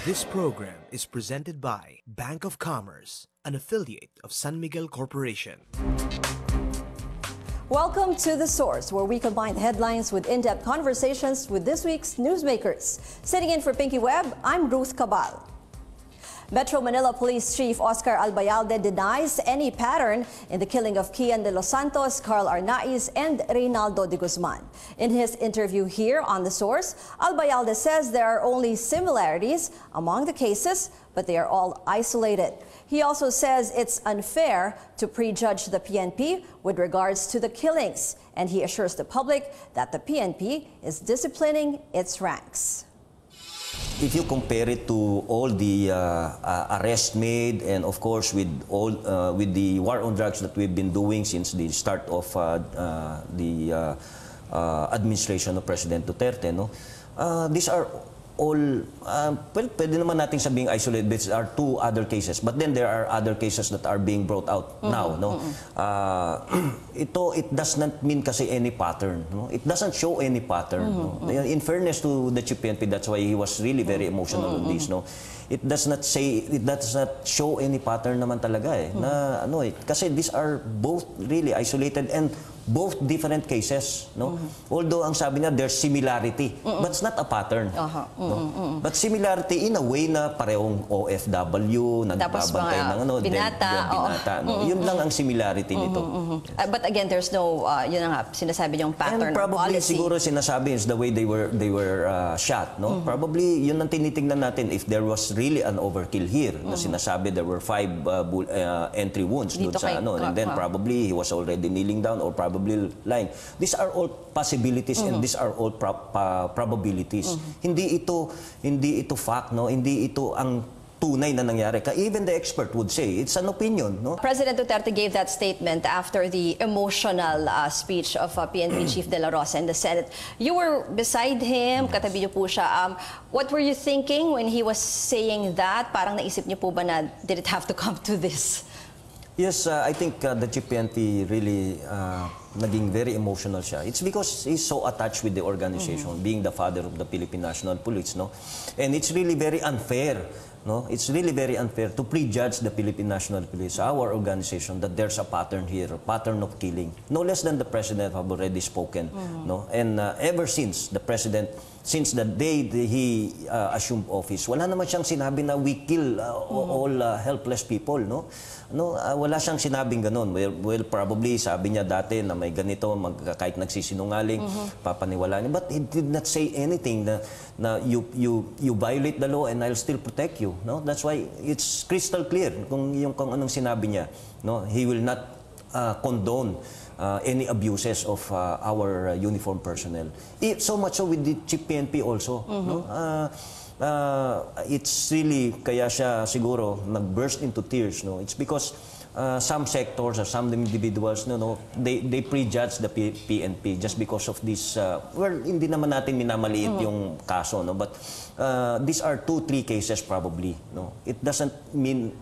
This program is presented by Bank of Commerce, an affiliate of San Miguel Corporation. Welcome to The Source, where we combine headlines with in-depth conversations with this week's newsmakers. Sitting in for Pinky Webb, I'm Ruth Cabal. Metro Manila Police Chief Oscar Albayalde denies any pattern in the killing of Kian de los Santos, Carl Arnaiz, and Reynaldo de Guzman. In his interview here on The Source, Albayalde says there are only similarities among the cases, but they are all isolated. He also says it's unfair to prejudge the PNP with regards to the killings, and he assures the public that the PNP is disciplining its ranks. If you compare it to all the arrests made, and of course with the war on drugs that we've been doing since the start of the administration of President Duterte, no, these are all, well, pwede naman natin sabing isolated. These are two other cases, but then there are other cases that are being brought out now. No, it does not mean kasi any pattern. No? It doesn't show any pattern. No? In fairness to the Chief PNP, that's why he was really very emotional on this. No, it does not show any pattern naman talaga eh. Na ano eh, kasi these are both really isolated and both different cases, no? Although ang sabi niya there's similarity, but it's not a pattern. No? But similarity in a way na parehong OFW, nagbabantay ng ano, binata, no? Yun lang ang similarity nito. But again, there's no, yun nga, sinasabi niyong pattern and probably policy. Siguro sinasabi is the way they were shot, no? Probably yun ang tinitingnan natin if there was really an overkill here. Na sinasabi there were 5 entry wounds doon sa ano, and then probably he was already kneeling down or probably lying. These are all possibilities and these are all probabilities. Hindi ito fact, no? Hindi ito ang tunay na nangyari. Even the expert would say it's an opinion, no? President Duterte gave that statement after the emotional speech of PNP Chief De La Rosa in the Senate. You were beside him, katabi niyo po siya. What were you thinking when he was saying that? Parang naisip niyo po ba na did it have to come to this? Yes, I think the Chief PNP really naging very emotional siya. It's because he's so attached with the organization, being the father of the Philippine National Police, no? And it's really very unfair, no? It's really very unfair to prejudge the Philippine National Police, our organization, that there's a pattern here, a pattern of killing. No less than the President have already spoken, no? And ever since the President, since the day he assumed office, wala naman siyang sinabi na we kill all helpless people, no? No, wala siyang sinabing ganun. Well, probably sabi niya dati na may ganito, kahit nagsisinungaling, papaniwalaan niya. But he did not say anything na you violate the law and I'll still protect you. No, that's why it's crystal clear kung anong sinabi niya. No, he will not condone any abuses of our uniformed personnel. So much so with the Chief PNP also. No? It's really, kaya siya siguro nag-burst into tears. No? It's because some sectors or some individuals, they prejudge the PNP just because of this. Well, hindi naman natin minamaliit yung kaso, no? But these are 2-3 cases probably. No? It doesn't mean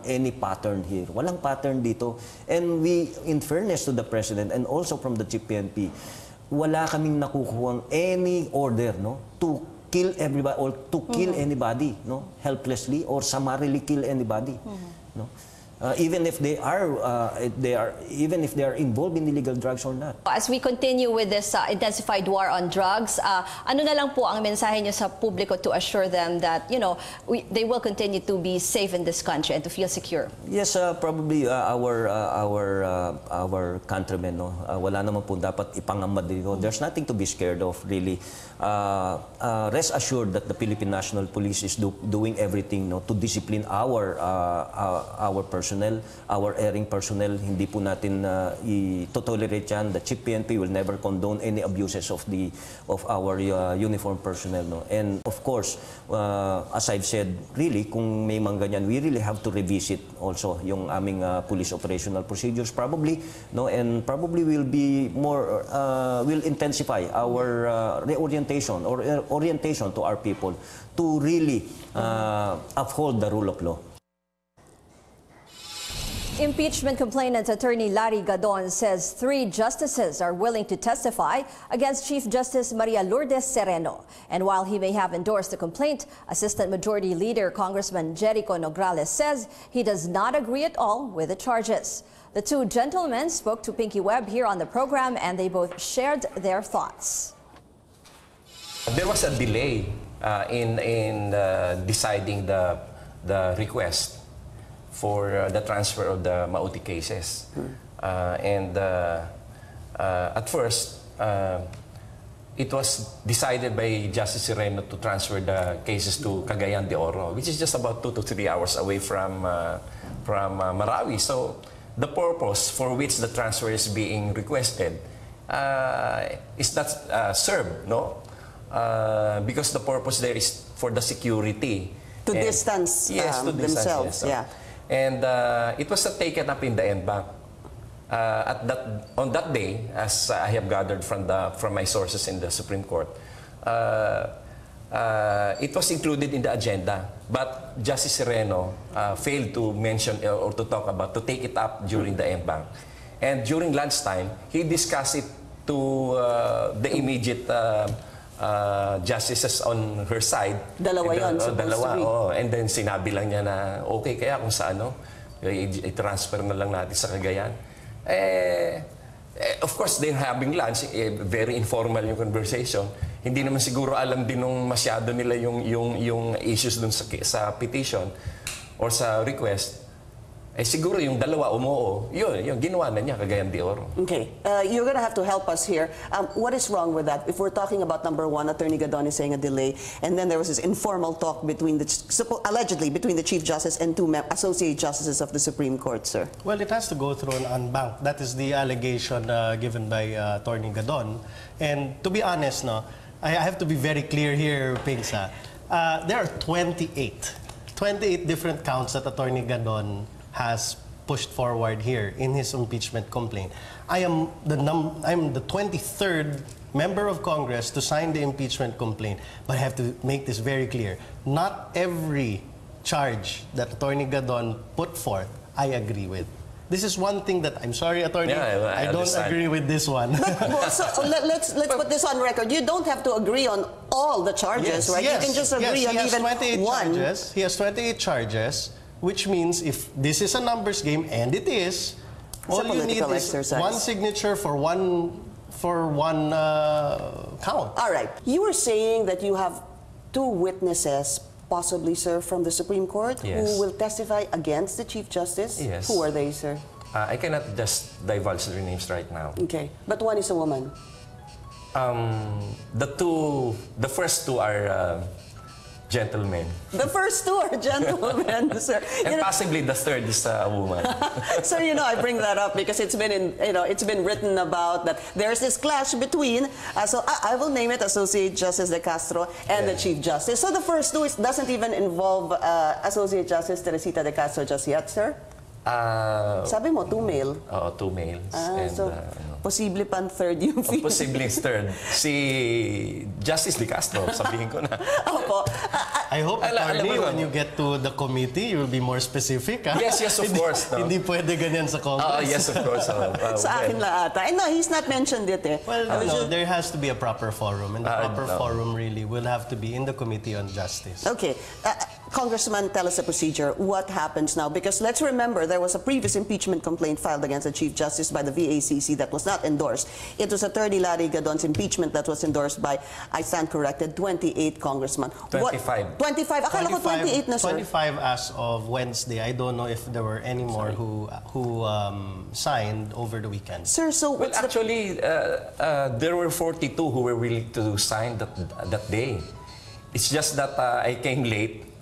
any pattern here. Walang pattern dito. And we, in fairness to the President and also from the Chief PNP, wala kaming nakukuhang any order, no, to kill everybody or to kill anybody, no, helplessly or summarily kill anybody, no. Even if they are involved in illegal drugs or not. As we continue with this intensified war on drugs, ano na lang po ang mensahe niyo sa publiko to assure them that they will continue to be safe in this country and to feel secure? Yes, probably our countrymen, no, wala naman po dapat ipangambad dito. There's nothing to be scared of, really. Rest assured that the Philippine National Police is doing everything, no, to discipline our personnel, our erring personnel. Hindi po natin i-tolerate yan. The Chief PNP will never condone any abuses of our uniformed personnel, no. And of course, as I've said, really, kung may mga ganyan, we really have to revisit also yung aming police operational procedures probably, no, and probably will be more, will intensify our reorientation or orientation to our people to really uphold the rule of law. Impeachment complainant attorney Larry Gadon says 3 justices are willing to testify against Chief Justice Maria Lourdes Sereno. And while he may have endorsed the complaint, Assistant Majority Leader Congressman Jericho Nograles says he does not agree at all with the charges. The 2 gentlemen spoke to Pinky Webb here on the program, and they both shared their thoughts. There was a delay in deciding the request for the transfer of the Mauti cases. At first, it was decided by Justice Sereno to transfer the cases to Cagayan de Oro, which is just about 2 to 3 hours away from Marawi. So the purpose for which the transfer is being requested is not served, no? Because the purpose there is for the security. To distance themselves, yes. yeah. And it was taken up in the en banc. On that day, as I have gathered from my sources in the Supreme Court, it was included in the agenda, but Justice Sereno failed to mention or to talk about, to take it up during the en banc. And during lunchtime, he discussed it to the immediate justices on her side. Dalawa yun, dalawa, oh. And then sinabi lang niya na, okay, kaya kung sa ano, i-transfer na lang natin sa Cagayan. Of course, they're having lunch, very informal yung conversation. Hindi naman siguro alam din nung masyado nila yung issues dun sa petition or sa request. Siguro yung dalawa umuo, yun, ginawa na niya, Cagayan de Oro. Okay. You're going to have to help us here. What is wrong with that? If we're talking about number 1, Attorney Gadon is saying a delay, and then there was this informal talk between allegedly between the Chief Justice and 2 associate justices of the Supreme Court, sir. Well, it has to go through an en banc. That is the allegation given by Attorney Gadon. And to be honest, no, I have to be very clear here, Pingsa. There are 28 different counts that Attorney Gadon has pushed forward here in his impeachment complaint. I am the 23rd member of Congress to sign the impeachment complaint, but I have to make this very clear. Not every charge that Attorney Gadon put forth, I agree with. This is one thing that, I'm sorry, Attorney, I don't agree with this one. So let's put this on record. You don't have to agree on all the charges, right? Yes, you can just agree on even one. He has 28 charges, which means if this is a numbers game, and it is, all you need is one signature for one count. All right. You were saying that you have 2 witnesses, possibly, sir, from the Supreme Court, who will testify against the Chief Justice. Yes. Who are they, sir? I cannot just divulge their names right now. Okay. But one is a woman. The first 2 are gentlemen. The first 2 are gentlemen, sir. And possibly the third is a woman. So I bring that up because it's been it's been written about that there's this clash between. So I will name it Associate Justice De Castro and the Chief Justice. So the first 2 doesn't even involve Associate Justice Teresita De Castro just yet, sir. Sabi mo 2 male. Oo, 2 males. And, so posible pang third yung female. Posible third. Si Justice De Castro, sabihin ko na. Opo. I hope, Attorney, when you get to the committee, you will be more specific. Yes, of course. No? Hindi pwede ganyan sa Congress. Yes, of course. Sa akin la ata. And no, he's not mentioned it eh. Well, no, there has to be a proper forum. And the proper forum really will have to be in the Committee on Justice. Okay. Congressman, tell us the procedure. What happens now? Because let's remember, there was a previous impeachment complaint filed against the Chief Justice by the VACC that was not endorsed. It was Attorney Larry Gadon's impeachment that was endorsed by, I stand corrected, 28 congressmen. 25. 25? Akala ko 28 na, sir. 25 as of Wednesday. I don't know if there were any more who signed over the weekend. Sir, so what's actually, there were 42 who were willing to sign that day. It's just that I came late.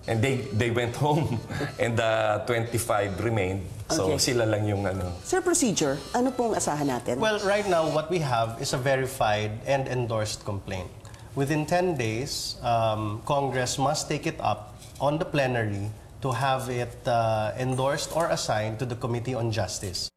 And they went home, and 25 remained. So sila lang yung ano. Sir, procedure, ano pong asahan natin? Well, right now, what we have is a verified and endorsed complaint. Within 10 days, Congress must take it up on the plenary to have it endorsed or assigned to the Committee on Justice.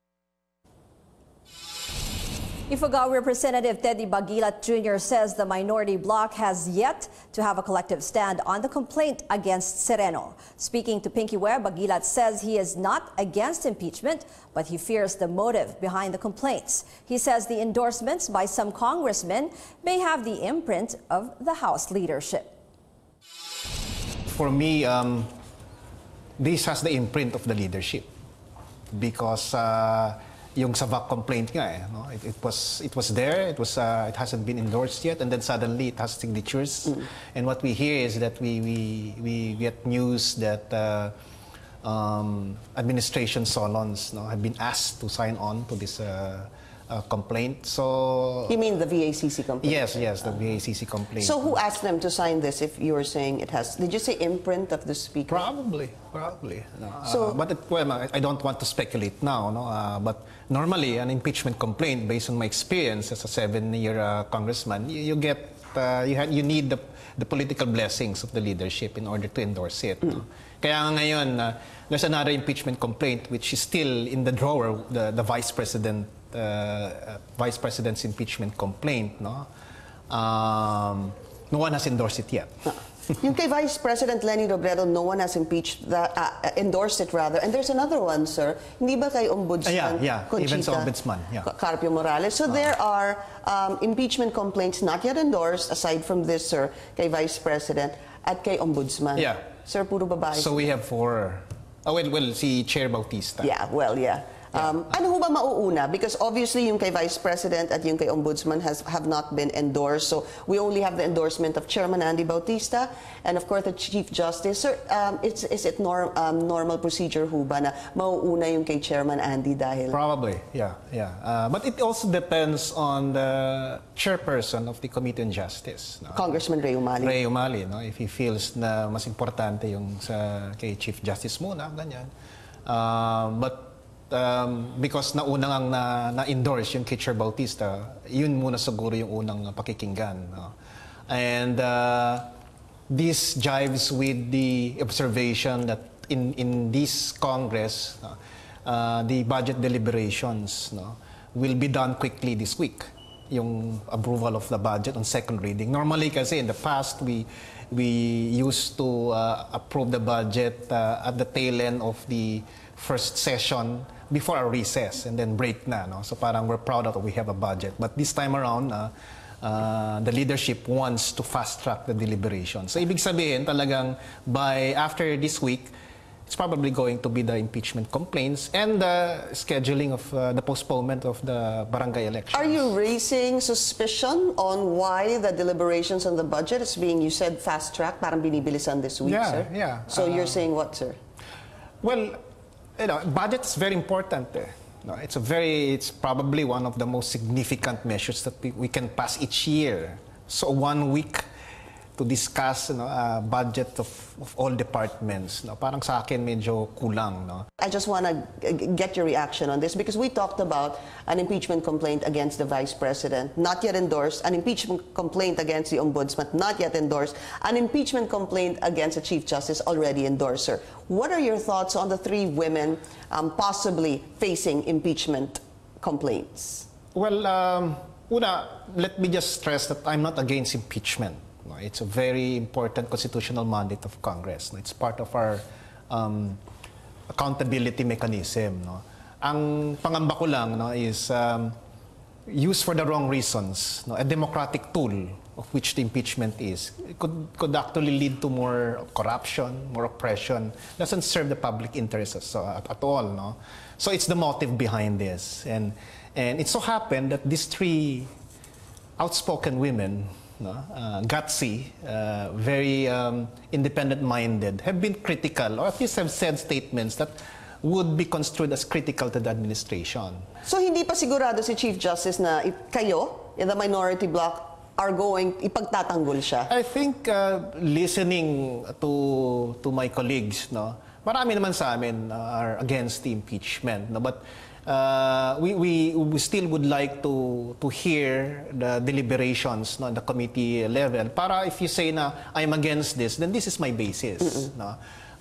Ifugao Representative Teddy Bagilat Jr. says the minority bloc has yet to have a collective stand on the complaint against Sereno. Speaking to Pinky Webb, Bagilat says he is not against impeachment, but he fears the motive behind the complaints. He says the endorsements by some congressmen may have the imprint of the House leadership. For me, this has the imprint of the leadership because yung sa VAC complaint nga no? It was there, it hasn't been endorsed yet, and then suddenly it has signatures. And what we hear is that we get news that administration salons have been asked to sign on to this complaint. So You mean the VACC complaint? yes, the VACC complaint. So who asked them to sign this if you were saying it has, did you say imprint of the speaker? Probably. No. So- But I don't want to speculate now. No? But normally, an impeachment complaint, based on my experience as a 7-year congressman, you need the political blessings of the leadership in order to endorse it. No? Kaya ngayon, there's another impeachment complaint which is still in the drawer, the vice president's impeachment complaint. No one has endorsed it yet. Yung kay Vice President Lenny Robredo, no one has endorsed it rather. And there's another one, sir. Hindi ba kay Ombudsman Yeah. Even sa Ombudsman, yeah. Carpio Morales? So there are impeachment complaints not yet endorsed, aside from this, sir, kay Vice President at kay Ombudsman. Yeah. Sir, puro babae. So we have 4. Well, si Chair Bautista. Yeah, well, yeah. Ano ho ba mauuna? Because obviously yung kay Vice President at yung kay Ombudsman have not been endorsed. So we only have the endorsement of Chairman Andy Bautista and of course the Chief Justice. Sir, is it normal procedure ho ba na mauuna yung kay Chairman Andy dahil? Probably, yeah. But it also depends on the chairperson of the Committee on Justice. No? Congressman Ray Umali. Ray Umali, no? If he feels na mas importante yung kay Chief Justice muna, ganyan. But because nauna ngang na-endorse yung kay Chair Bautista, yun muna siguro yung unang pakikinggan. No? And this jives with the observation that in this Congress, the budget deliberations will be done quickly this week. Yung approval of the budget on second reading. Normally kasi in the past, we used to approve the budget at the tail end of the first session before our recess and then break na. No? So parang we're proud that we have a budget. But this time around, the leadership wants to fast-track the deliberation. So ibig sabihin talagang after this week, it's probably going to be the impeachment complaints and the scheduling of the postponement of the barangay elections. Are you raising suspicion on why the deliberations on the budget is being, you said, fast-tracked, parang binibilisan this week, sir? Yeah. So you're saying what, sir? Well, budget is very important. It's probably one of the most significant measures that we can pass each year. So 1 week to discuss budget of all departments. No? Parang sa akin medyo kulang. No? I just want to get your reaction on this because we talked about an impeachment complaint against the Vice President, not yet endorsed, an impeachment complaint against the Ombudsman, not yet endorsed, an impeachment complaint against the Chief Justice, already endorsed, sir. What are your thoughts on the 3 women possibly facing impeachment complaints? Well, una, let me just stress that I'm not against impeachment. It's a very important constitutional mandate of Congress. It's part of our accountability mechanism. No? Ang pangamba ko lang is used for the wrong reasons. No? A democratic tool of which the impeachment is. It could actually lead to more corruption, more oppression. Doesn't serve the public interest at all. No? So it's the motive behind this. And it so happened that these 3 outspoken women, gutsy, very independent-minded, have been critical, or at least have said statements that would be construed as critical to the administration. So hindi pa sigurado si Chief Justice na kayo, in the minority bloc, are going, ipagtatanggol siya? I think listening to my colleagues, marami naman sa amin are against the impeachment. But we still would like to hear the deliberations the committee level. Para if you say na I'm against this, then this is my basis.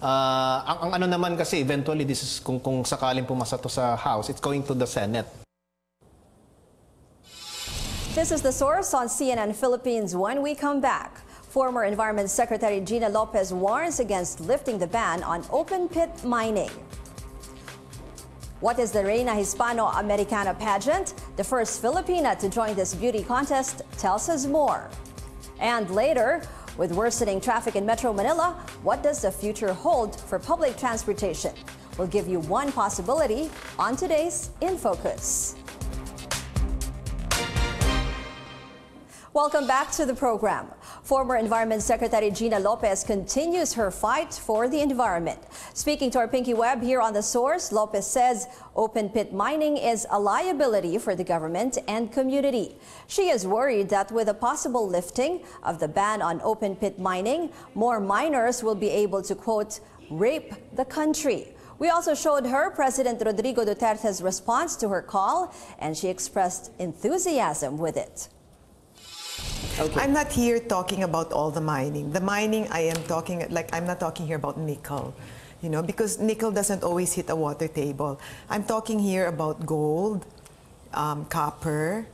Ang ano naman kasi eventually this is kung sakaling pumasa to sa House, it's going to the Senate. This is The Source on CNN Philippines. When we come back, former Environment Secretary Gina Lopez warns against lifting the ban on open-pit mining. What is the Reina Hispano-Americana pageant? The first Filipina to join this beauty contest tells us more. And later, with worsening traffic in Metro Manila, what does the future hold for public transportation? We'll give you one possibility on today's In Focus. Welcome back to the program. Former Environment Secretary Gina Lopez continues her fight for the environment. Speaking to our Pinky Web here on The Source, Lopez says open-pit mining is a liability for the government and community. She is worried that with a possible lifting of the ban on open-pit mining, more miners will be able to, quote, rape the country. We also showed her President Rodrigo Duterte's response to her call, and she expressed enthusiasm with it. Okay. I'm not here talking about all the mining. The mining I am talking, like I'm not talking here about nickel, you know, because nickel doesn't always hit a water table. I'm talking here about gold, copper,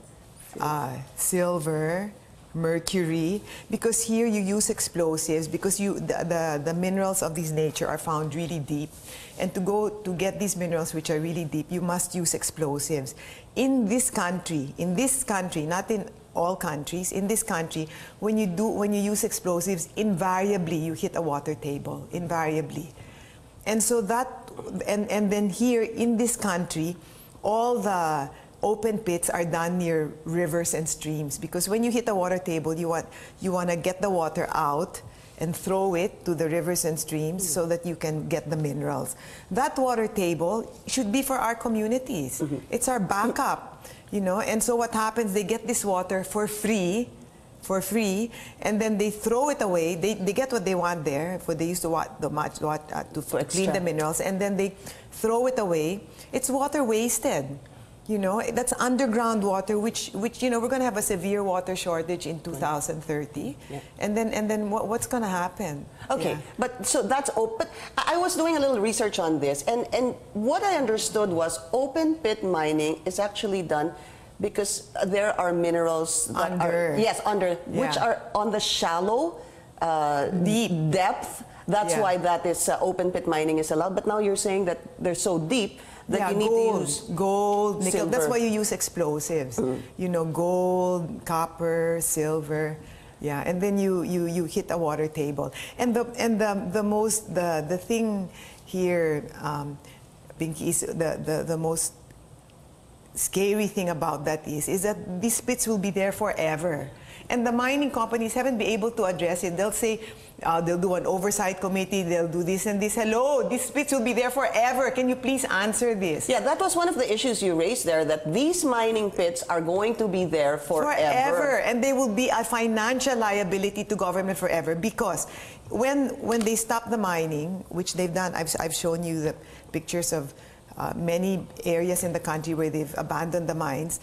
silver, mercury, because here you use explosives, because the minerals of this nature are found really deep. And to get these minerals which are really deep, you must use explosives. In this country, not in all countries, in this country, when you use explosives, invariably you hit a water table, invariably. And so and then here in this country, all the open pits are done near rivers and streams, because when you hit a water table, you want to get the water out and throw it to the rivers and streams so that you can get the minerals. That water table should be for our communities. It's our backup, you know. And so what happens, they get this water for free, and then they throw it away. They get what they want there, for they used to clean the minerals, and then they throw it away. It's water wasted. You know, that's underground water, which you know, we're going to have a severe water shortage in 2030. Yeah. And then what's going to happen? Okay, yeah. But so that's open. I was doing a little research on this, and what I understood was open pit mining is actually done because there are minerals that which are on the shallow, deep depth. That's why that is open pit mining is allowed. But now you're saying that they're so deep that you need to use gold, nickel. Silver. That's why you use explosives. You know, gold, copper, silver. Yeah, and then you hit a water table. And the thing here, Pinky, is the most scary thing about that is that these pits will be there forever. And the mining companies haven't been able to address it. They'll say, they'll do an oversight committee, they'll do this and this. Hello, these pits will be there forever. Can you please answer this? Yeah, that was one of the issues you raised there, that these mining pits are going to be there forever. And they will be a financial liability to government forever, because when they stop the mining, which they've done, I've shown you the pictures of many areas in the country where they've abandoned the mines,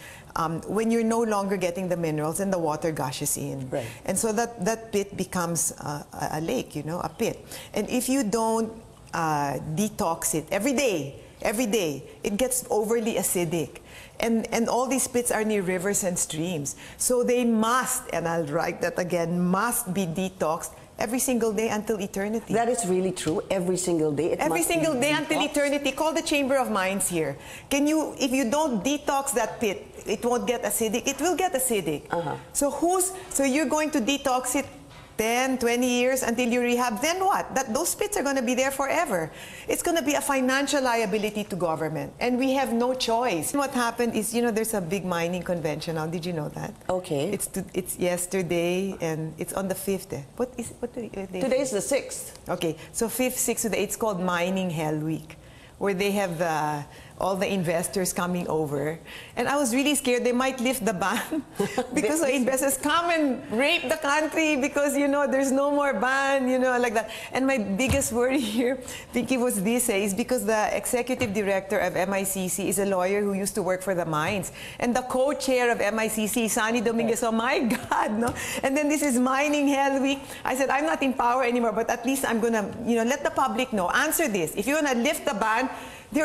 when you're no longer getting the minerals and the water gushes in. Right. And so that pit becomes a lake, you know, a pit. And if you don't detox it every day, it gets overly acidic. And all these pits are near rivers and streams. So they must, and I'll write that again, must be detoxed every single day until eternity. That is really true. Every single day. Every single day until eternity. Call the Chamber of Mines here. If you don't detox that pit, it won't get acidic. It will get acidic. So you're going to detox it 10, 20 years until you rehab, then what? Those pits are going to be there forever. It's going to be a financial liability to government, and we have no choice. What happened is, you know, there's a big mining convention now. Did you know that? Okay. It's yesterday, and it's on the 5th. What day? Today is the 6th. Okay, so 5th, 6th, to the 8th, it's called Mining Hell Week, where they have all the investors coming over. And I was really scared they might lift the ban because the investors come and rape the country because, you know, there's no more ban, you know, like that. And my biggest worry here, Pinky, was this, is because the executive director of MICC is a lawyer who used to work for the mines. And the co-chair of MICC, Sunny Dominguez, oh my God, no? And then this is Mining Hell Week. I said, I'm not in power anymore, but at least I'm gonna, you know, let the public know. Answer this. If you're gonna lift the ban, It's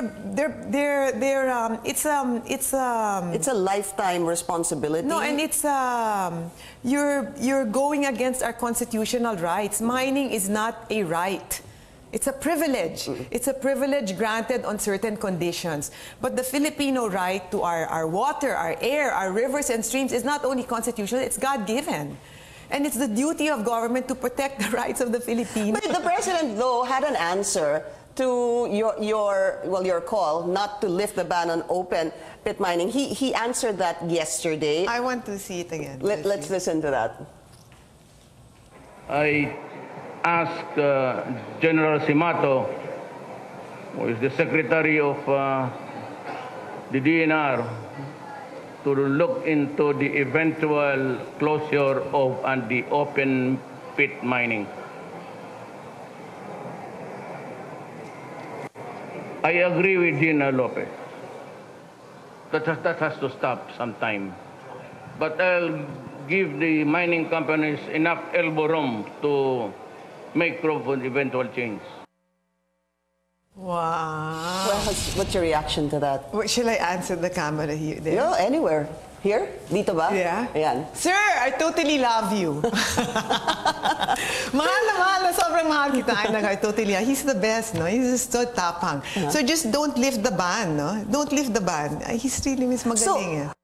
a lifetime responsibility. No, and it's you're going against our constitutional rights. Mining is not a right. It's a privilege. It's a privilege granted on certain conditions. But the Filipino right to our water, our air, our rivers and streams is not only constitutional, it's God-given. And it's the duty of government to protect the rights of the Filipinos. But the president, though, had an answer to your call not to lift the ban on open pit mining. He answered that yesterday. I want to see it again. Let's listen to that. I asked General Simato, who is the Secretary of the DNR, to look into the eventual closure of the open pit mining. I agree with Gina Lopez. That has to stop sometime. But I'll give the mining companies enough elbow room to make room for eventual change. Wow. Well, what's your reaction to that? Shall I answer the camera here? There? No, anywhere. Here? Dito ba? Yeah. Ayan. Sir, I totally love you. mahal na sobrang mahal kita. I totally, he's the best, no? He's just so tapang. So just don't lift the ban, no? Don't lift the ban. He's really magaling.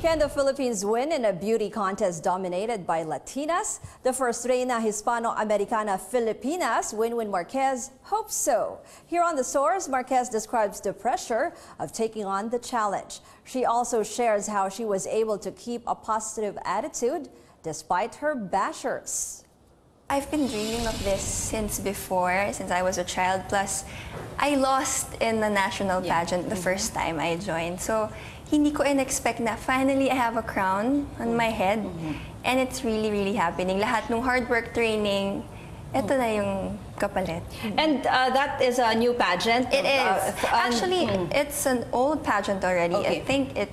Can the Philippines win in a beauty contest dominated by Latinas? The first Reina Hispano-Americana Filipinas, Winwin Marquez, hopes so. Here on The Source, Marquez describes the pressure of taking on the challenge. She also shares how she was able to keep a positive attitude despite her bashers. I've been dreaming of this since I was a child. Plus, I lost in the national pageant the first time I joined. So, hindi ko in-expect na finally I have a crown on my head. And it's really, really happening. Lahat ng hard work training, ito na yung kapalit. And that is a new pageant? It is. Actually, it's an old pageant already. Okay. I think it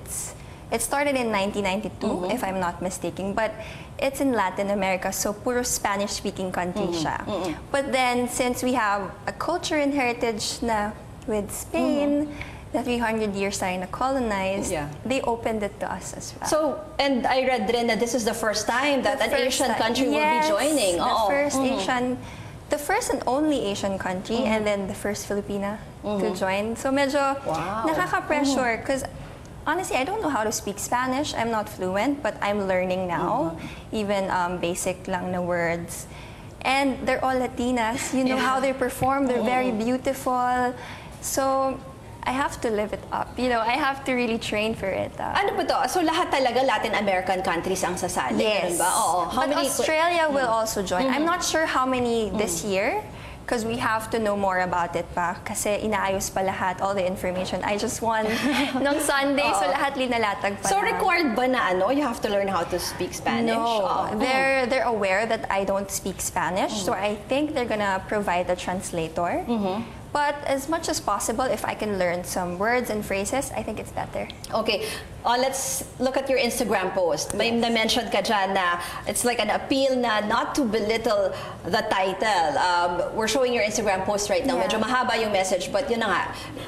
started in 1992, if I'm not mistaken. But it's in Latin America, so puro Spanish-speaking country siya. But then, since we have a culture and heritage na with Spain, na 300 years tayo na colonized, they opened it to us as well. So, and I read rin that this is the first time that an Asian country will be joining. The first and only Asian country, and then the first Filipina to join. So medyo nakaka-pressure, because honestly, I don't know how to speak Spanish. I'm not fluent, but I'm learning now, even basic lang na words. And they're all Latinas. You know how they perform. They're very beautiful. So I have to live it up. You know, I have to really train for it. Ano po to? So lahat talaga Latin American countries ang sasali? Yes. Ba? Oo. But Australia will also join. I'm not sure how many this year, because we have to know more about it pa. Kasi inaayos pa lahat, all the information. I just won nung Sunday, so lahat linalatag pa. So required ba na you have to learn how to speak Spanish? No. They're aware that I don't speak Spanish, so I think they're gonna provide a translator. But as much as possible, if I can learn some words and phrases, I think it's better. Okay, let's look at your Instagram post. May na-mention ka dyan na it's like an appeal na not to belittle the title. We're showing your Instagram post right now. Medyo mahaba yung message, but yun na nga.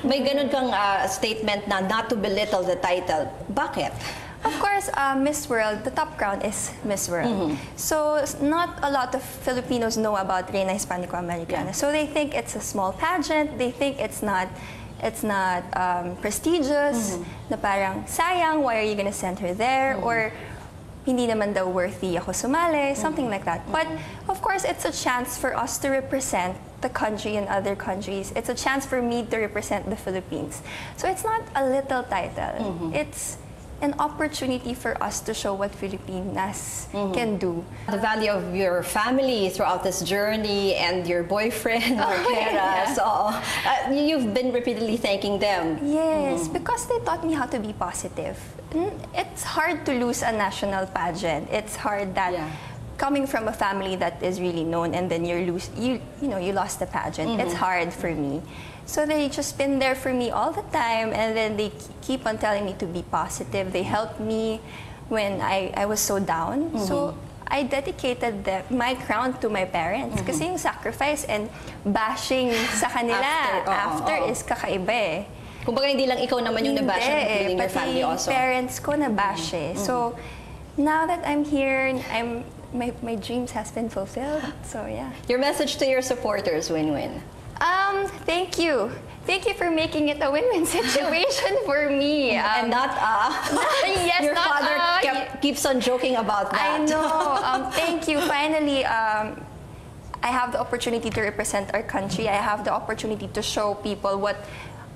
May ganun kang statement na not to belittle the title. Bakit? Of course, Miss World, the top crown is Miss World. So not a lot of Filipinos know about Reina Hispanico-Americana. So they think it's a small pageant. They think it's not prestigious. Na parang, sayang, why are you gonna send her there? Or hindi naman daw worthy ako sumali, something like that. But of course, it's a chance for us to represent the country and other countries. It's a chance for me to represent the Philippines. So it's not a little title. It's an opportunity for us to show what Filipinas can do. The value of your family throughout this journey and your boyfriend, Marquera. So you've been repeatedly thanking them. Yes, because they taught me how to be positive. It's hard to lose a national pageant. It's hard that coming from a family that is really known and then you lost the pageant. It's hard for me. So they just been there for me all the time, and then they keep on telling me to be positive. They helped me when I was so down. So I dedicated my crown to my parents. Kasi yung sacrifice and bashing sa kanila after is kakaiba eh. Kumbaga hindi lang ikaw naman yung nabash, including your family also. Pati parents ko nabash eh. So, now that I'm here, my dreams has been fulfilled. So, yeah. Your message to your supporters, Win-Win. Thank you. Thank you for making it a win-win situation for me. And not yes, your not father keeps on joking about that. I know. Thank you. Finally, I have the opportunity to represent our country. I have the opportunity to show people what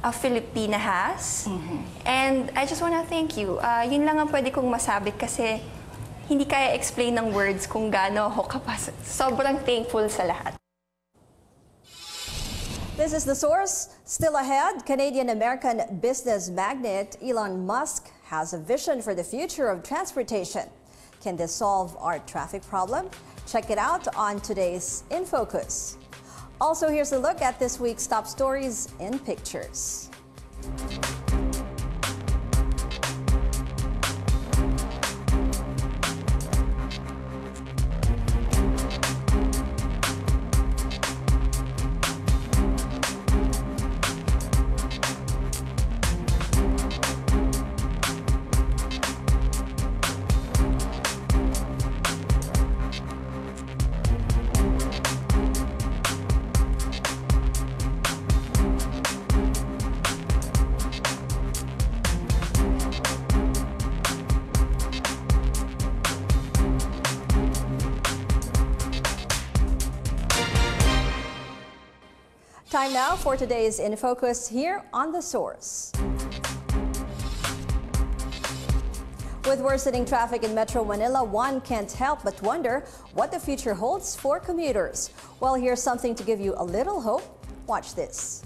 a Filipina has. And I just want to thank you. Yun lang ang pwede kong masabi kasi hindi kaya explain ng words kung gaano ako sobrang thankful sa lahat. This is The Source. Still ahead, Canadian-American business magnate Elon Musk has a vision for the future of transportation. Can this solve our traffic problem? Check it out on today's In Focus. Also, here's a look at this week's top stories in pictures. Time now for today's In Focus here on The Source. With worsening traffic in Metro Manila, one can't help but wonder what the future holds for commuters. Well, here's something to give you a little hope. Watch this.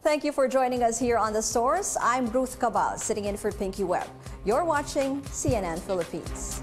Thank you for joining us here on The Source. I'm Ruth Cabal, sitting in for Pinky Webb. You're watching CNN Philippines.